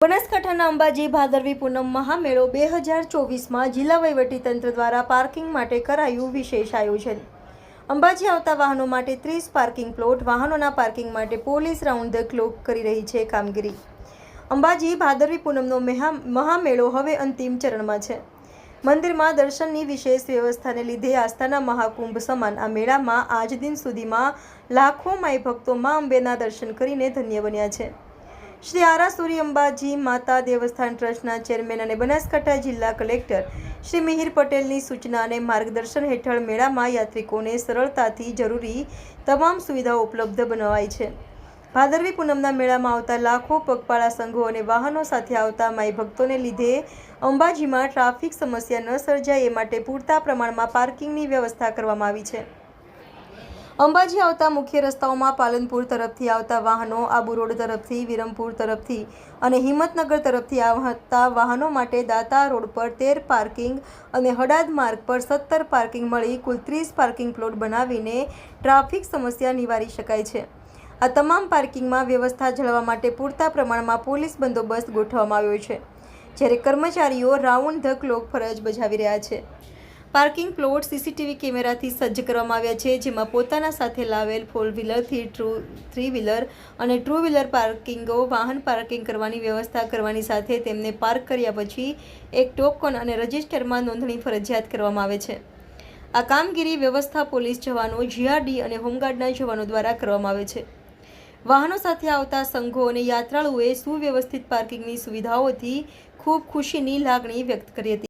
બનાસકાંઠાના અંબાજી ભાદરવી પૂનમ મહામેળો 2024માં જિલ્લા વહીવટીતંત્ર દ્વારા પાર્કિંગ માટે કરાયું વિશેષ આયોજન। અંબાજી આવતા વાહનો માટે 30 પાર્કિંગ પ્લોટ, વાહનોના પાર્કિંગ માટે પોલીસ રાઉન્ડ ધ ક્લોક કરી રહી છે કામગીરી। અંબાજી ભાદરવી પૂનમનો મહામેળો હવે અંતિમ ચરણમાં છે। મંદિરમાં દર્શનની વિશેષ વ્યવસ્થાને લીધે આસ્થાના મહાકુંભ સમાન આ મેળામાં આજ દિન સુધીમાં લાખો માઈ ભક્તો મા અંબેના દર્શન કરીને ધન્ય બન્યા છે। શ્રી આરાસુરી અંબાજી માતા દેવસ્થાન ટ્રસ્ટના ચેરમેન અને બનાસકાંઠા જિલ્લા કલેક્ટર શ્રી મિહિર પટેલની સૂચના અને માર્ગદર્શન હેઠળ મેળામાં યાત્રિકોને સરળતાથી જરૂરી તમામ સુવિધાઓ ઉપલબ્ધ બનાવાઈ છે। ભાદરવી પૂનમના મેળામાં આવતા લાખો પગપાળા સંઘો અને વાહનો સાથે આવતા માઈ ભક્તોને લીધે અંબાજીમાં ટ્રાફિક સમસ્યા ન સર્જાય એ માટે પૂરતા પ્રમાણમાં પાર્કિંગની વ્યવસ્થા કરવામાં આવી છે। અંબાજી આવતા મુખ્ય રસ્તાઓમાં પાલનપુર તરફથી આવતા વાહનો, આબુ રોડ તરફથી, વિરમપુર તરફથી અને હિંમતનગર તરફથી આવતા વાહનો માટે દાતા રોડ પર 13 પાર્કિંગ અને હડાદ માર્ગ પર 17 પાર્કિંગ મળી કુલ 30 પાર્કિંગ પ્લોટ બનાવીને ટ્રાફિક સમસ્યા નિવારી શકાય છે। આ તમામ પાર્કિંગમાં વ્યવસ્થા જાળવવા માટે પૂરતા પ્રમાણમાં પોલીસ બંદોબસ્ત ગોઠવવામાં આવ્યો છે, જ્યારે કર્મચારીઓ રાઉન્ડ ધ ક્લોક ફરજ બજાવી રહ્યા છે। પાર્કિંગ પ્લોટ સીસીટીવી કેમેરાથી સજ્જ કરવામાં આવ્યા છે, જેમાં પોતાના સાથે લાવેલ 4 વ્હીલરથી 3 વ્હીલર અને 2 વ્હીલર પાર્કિંગો વાહન પાર્કિંગ કરવાની વ્યવસ્થા કરવાની સાથે તેમને પાર્ક કર્યા પછી એક ટોકન અને રજિસ્ટરમાં નોંધણી ફરજિયાત કરવામાં આવે છે। આ કામગીરી વ્યવસ્થા પોલીસ જવાનો, જીઆરડી અને હોમગાર્ડના જવાનો દ્વારા કરવામાં આવે છે। વાહનો સાથે આવતા સંઘો અને યાત્રાળુઓએ સુવ્યવસ્થિત પાર્કિંગની સુવિધાઓથી ખૂબ ખુશીની લાગણી વ્યક્ત કરી હતી।